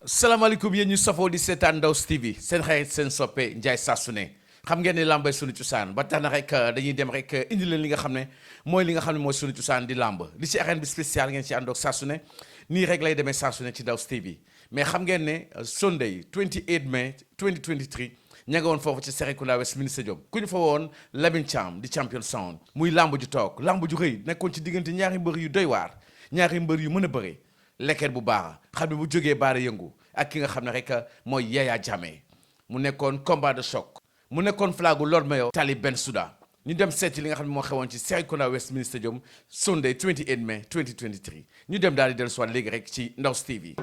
salaamaaleykum yéen ñu safoo di seetaan Ndaws TV seen xarit seen soppe Ndiaye saa su ne xam ngeen ne làmbay sunu cosaan ba tax na rek dañuy dem rek indi leen li nga xam ne mooy sunu cosaan di làmb li ci arène bi spécial ngeen ci àndoog saa su ne nii rek lay demee saa su ne ci Ndaws TV mais xam ngeen ne Sunday 28 May 2023 ña nga woon foofu ci Serekunda Westminster Stadium ku ñu fa woon Lamine Thiam di champion sound muy làmb ju toog làmb ju rëy nekkoon ci diggante ñaari mbër yu doy waar ñaari mbër yu mën a bëre lekket bu baax xam ne bu jógee baara yëngu ak ki nga xam ne rek mooy Yaya Jammeh mu nekkoon combat de choc mu nekkoon flagu Lord Mayor Tali Bensouda ñu dem seeti li nga xam ne moo xewoon ci Serekunda Westminster Stadium Sunday 28 May 2023 ñu dem daal di dellu soit léegi rek ci Ndaws TV.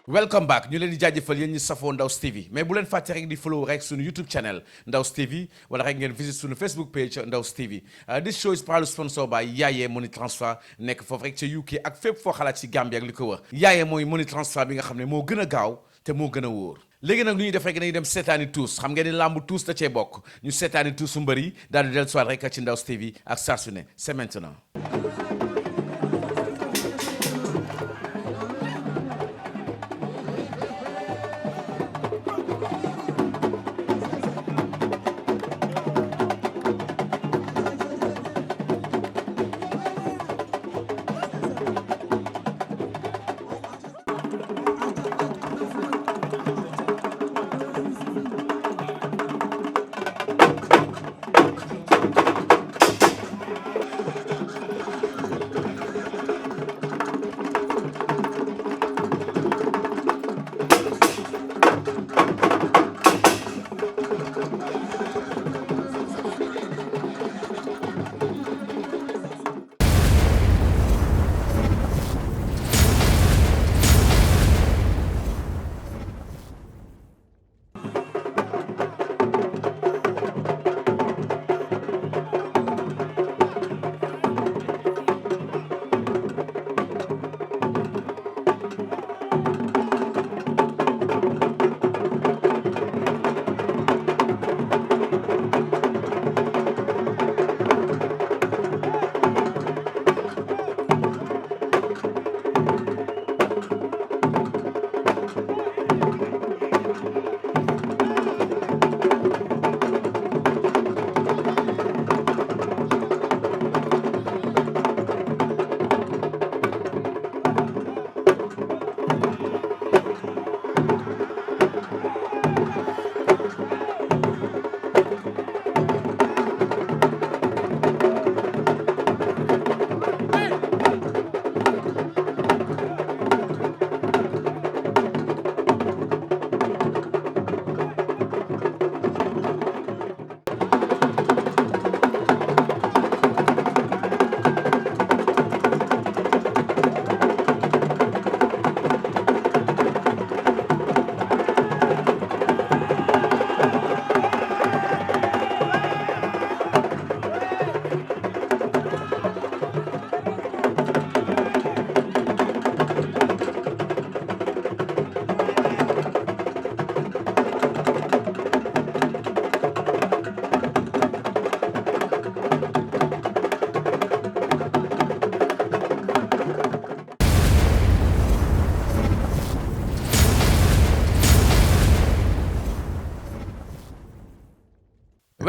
welcome back ñu leen di jaajëfal yéen ñi safoo Ndaws TV mais bu leen fàtte rek di follow rek suñu YouTube channel Ndaws TV wala rek ngeen visit suñu Facebook page Ndaws TV this show is proudly sponsored by Yaaye Money Transfer nekk foofu rek ca UK ak fépp foo xalaat ci Gambie ak li ko wër Yaaye mooy money transfer bi nga xam ne moo gën a gaaw te moo gën a wóor léegi nag lu ñuy def rek dañuy dem seetaani tuus xam ngeen ni làmb tuus da cee bokk ñu seetaani tuus su mbër yi daal di dellu soit rek ci Ndaws TV ak saa su ne c'est maintenant.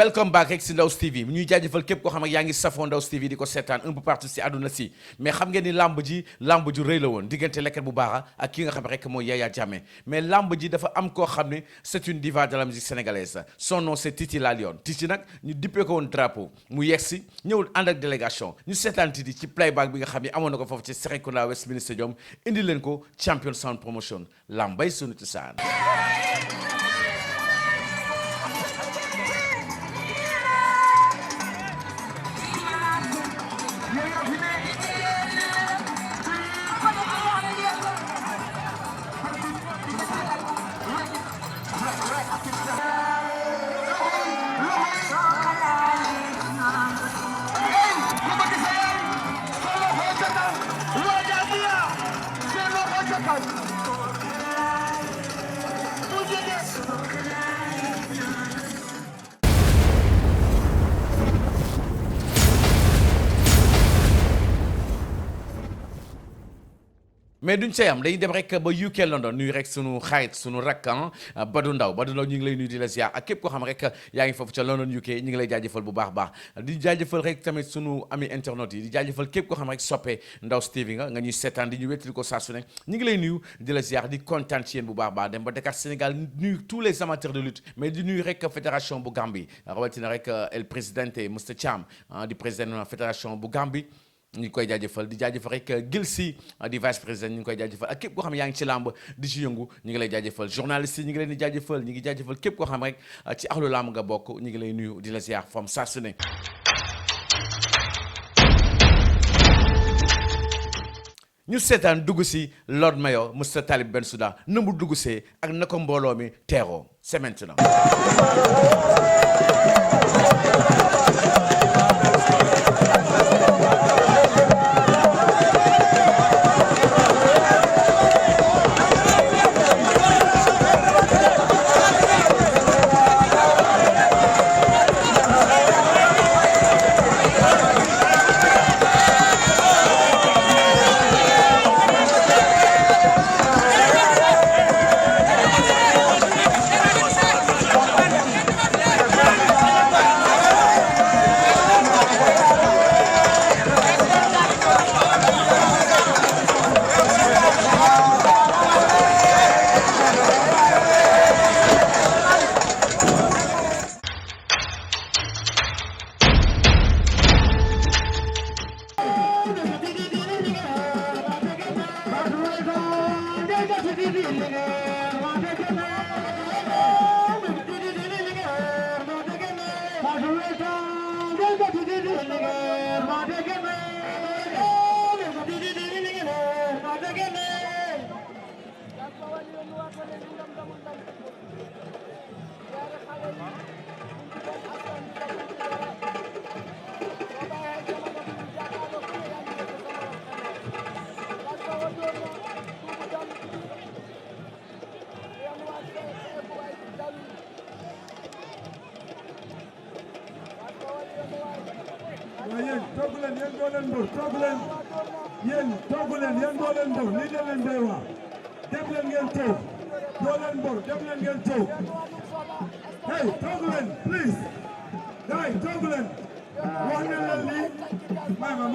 welcome back rek si Ndaws TV ñuy jaajëfal képp koo xam ne yaa ngi safoo Ndaws TV di ko seetaan un peu partout si àdduna si mais xam ngeen ni lamb ju rëy la woon diggante Leket bu baaxa ak ki nga xam ne rek mooy Yaya Jammeh mais lamb ji dafa am koo xam ne c'est une diva de la musique sénégalaise son nom c'est Titi la Lionne Titi nag ñu dippee ko woon drapeau mu yegg si ñëwul ànd ak délégation ñu seetaan Titi ci playback bi nga xam ne amoon na ko foofu ci Serekunda Westminster Stadium indi leen ko Champion Sound Promotion lambay sunu cosaan. mais duñ see am dañuy dem rek ba UK London nuyu rek sunu xarit sunu rakk Badou Ndaw ñu ngi lay nuyu di la ziar ak képp koo xam rek yaa ngi foofu ca London UK ñu ngi lay jaajëfal bu baax baax di jaajëfal rek tamit sunu ami internet yi di jaajëfal képp koo xam rek soppee Ndaws TV nga ñuy seetaan di ñu wettali ko saa su ne ñu ngi lay nuyu di la ziar di kontaan ci yéen bu baax baax dem ba Dakar Sénégal nuyu tous les amateurs de lutte mais di nuyu rek fédération bu Gambie rawatina rek el présidente Mr Thiam di président fédération bu Gambie ñu ngi koy jaajëfal di jaajëfal rek Gilsi di vice président ñu ngi koy jaajëfal ak képp koo xam ne yaa ngi ci làmb di ci yëngu ñu ngi lay jaajëfal journaliste yi ñu ngi leen di jaajëfal ñu ngi jaajëfal képp koo xam rek ci axlu làmb nga bokk ñu ngi lay nuyu di la ziar fam saa su ne ñu seetaan dugg si Lord Mayor Mr Talib Bensouda na mu dugg see ak na ko mbooloo mi teeroo c'est maintenant. yéen toog leen yéen doo leen mbër toog leen yéen toog leen yéen doo leen mbër lii da leen doy waar dem leen ngeen toog doo leen mbër dem leen ngeen toog hey toog leen please gars toog leen wax ne leen lii may ma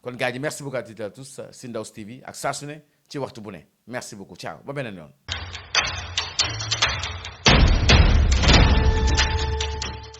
kon gars yi merci beaucoup à tous si Ndaws TV ak saa su ne ci waxtu bu ne merci beaucoup ciao ba beneen yoon